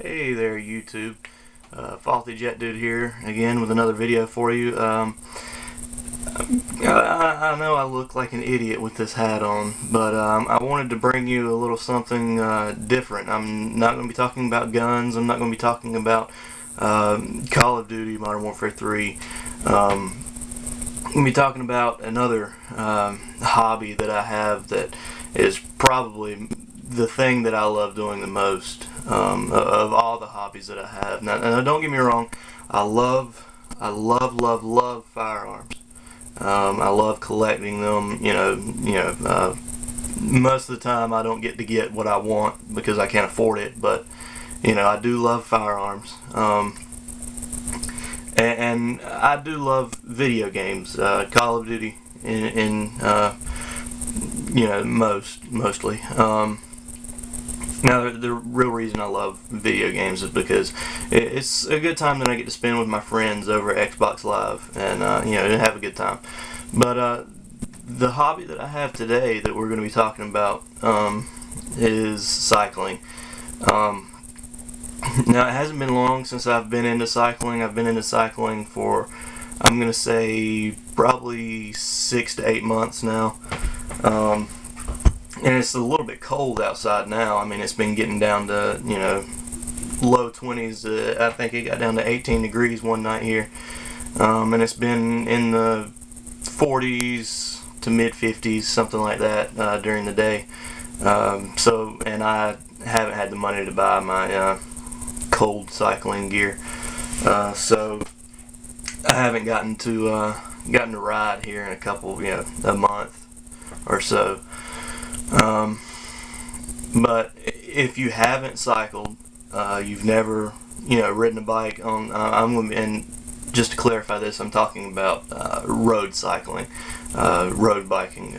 Hey there, YouTube. Faulty Jetdude here again with another video for you. I know I look like an idiot with this hat on, but I wanted to bring you a little something different. I'm not going to be talking about guns. I'm not going to be talking about Call of Duty Modern Warfare 3. I'm going to be talking about another hobby that I have that is probably the thing that I love doing the most of all the hobbies that I have. Now, don't get me wrong, I love firearms. I love collecting them. Most of the time I don't get to get what I want because I can't afford it, but I do love firearms. And I do love video games, Call of Duty mostly. Now, the real reason I love video games is because it's a good time that I get to spend with my friends over Xbox Live and, have a good time. But the hobby that I have today that we're going to be talking about is cycling. Now, it hasn't been long since I've been into cycling. I've been into cycling for, I'm going to say, probably 6 to 8 months now. And it's a little bit cold outside now. I mean, it's been getting down to, low 20s. I think it got down to 18 degrees one night here. And it's been in the 40s to mid 50s, something like that, during the day. And I haven't had the money to buy my cold cycling gear. So I haven't gotten to ride here in a couple, a month or so. But if you haven't cycled, you've never, ridden a bike on, and just to clarify this, I'm talking about road cycling, road biking.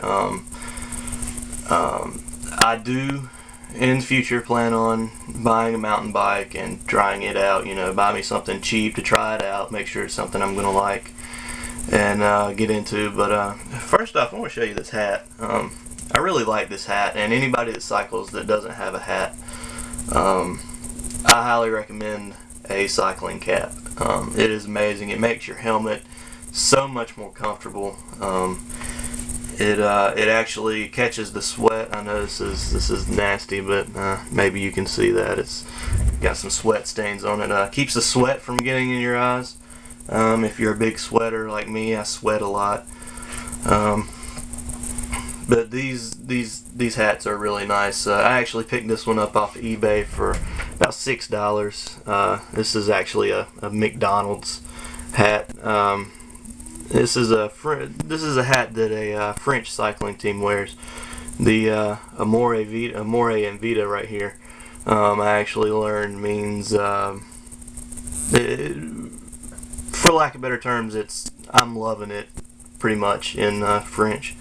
I do, in the future, plan on buying a mountain bike and trying it out. Buy me something cheap to try it out, make sure it's something I'm going to like and get into. But first off, I want to show you this hat. I really like this hat, and anybody that cycles that doesn't have a hat, I highly recommend a cycling cap. It is amazing. It makes your helmet so much more comfortable. It actually catches the sweat. I know this is nasty, but maybe you can see that it's got some sweat stains on it. Keeps the sweat from getting in your eyes. If you're a big sweater like me, I sweat a lot. But these hats are really nice. I actually picked this one up off eBay for about $6. This is actually a McDonald's hat. This is a hat that a French cycling team wears. The Amore and Vita right here. I actually learned means, for lack of better terms, it's I'm loving it pretty much in French.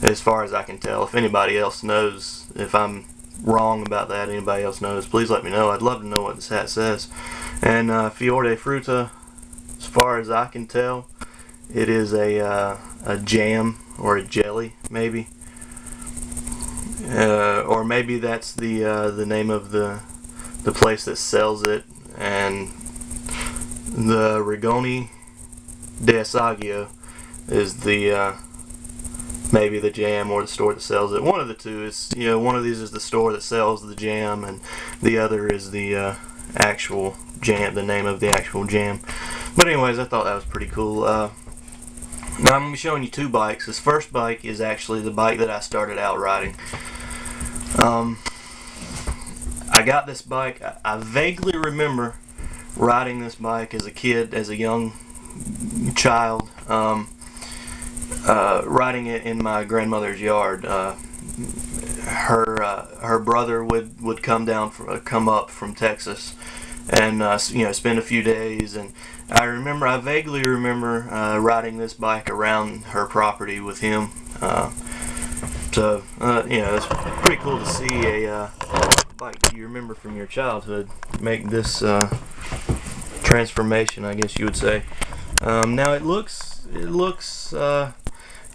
As far as I can tell. If anybody else knows, if I'm wrong about that, anybody else knows, please let me know. I'd love to know what this hat says. And Fior de Fruta, as far as I can tell, it is a jam or a jelly, maybe. Or maybe that's the name of the place that sells it. And the Rigoni d'Assaggio is the maybe the jam or the store that sells it. One of the two is, one of these is the store that sells the jam, and the other is the actual jam, the name of the actual jam. But anyways, I thought that was pretty cool. Now I'm going to be showing you two bikes. This first bike is actually the bike that I started out riding. I got this bike, I vaguely remember riding this bike as a kid, as a young child. Riding it in my grandmother's yard. Her brother would come up from Texas, and spend a few days. And I vaguely remember riding this bike around her property with him. It's pretty cool to see a bike you remember from your childhood make this transformation, I guess you would say. Now it looks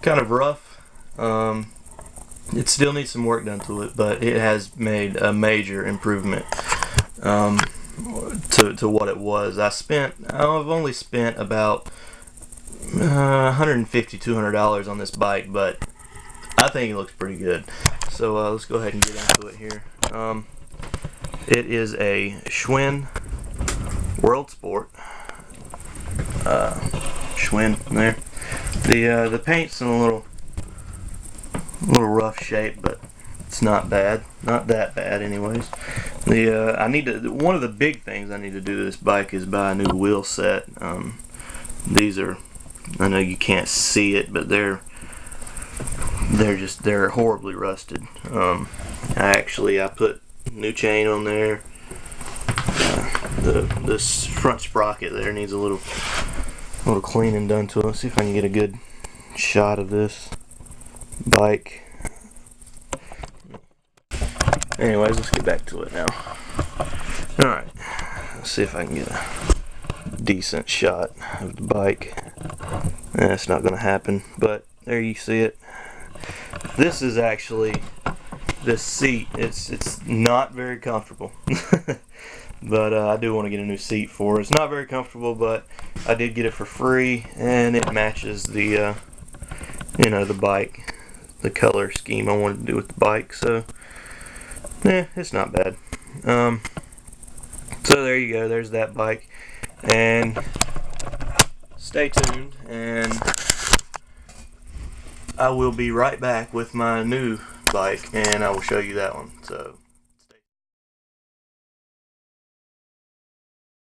kind of rough. It still needs some work done to it, but it has made a major improvement. to what it was. I've only spent about $150, $200 on this bike, but I think it looks pretty good. So let's go ahead and get into it here. It is a Schwinn World Sport. Schwinn there. The paint's in a little rough shape, but it's not bad. Not that bad, anyways. One of the big things I need to do to this bike is buy a new wheel set. These are, I know you can't see it, but they're horribly rusted. I put new chain on there. This front sprocket there needs a little cleaning done to it. Let's see if I can get a good shot of this bike. Anyways, let's get back to it now. Alright, let's see if I can get a decent shot of the bike. That's not going to happen, but there you see it. This is actually, this seat, it's not very comfortable. But I do want to get a new seat for it. It's not very comfortable, but I did get it for free, and it matches the the bike, the color scheme I wanted to do with the bike. So it's not bad. So there you go. There's that bike, and stay tuned, and I will be right back with my new bike, and I will show you that one. So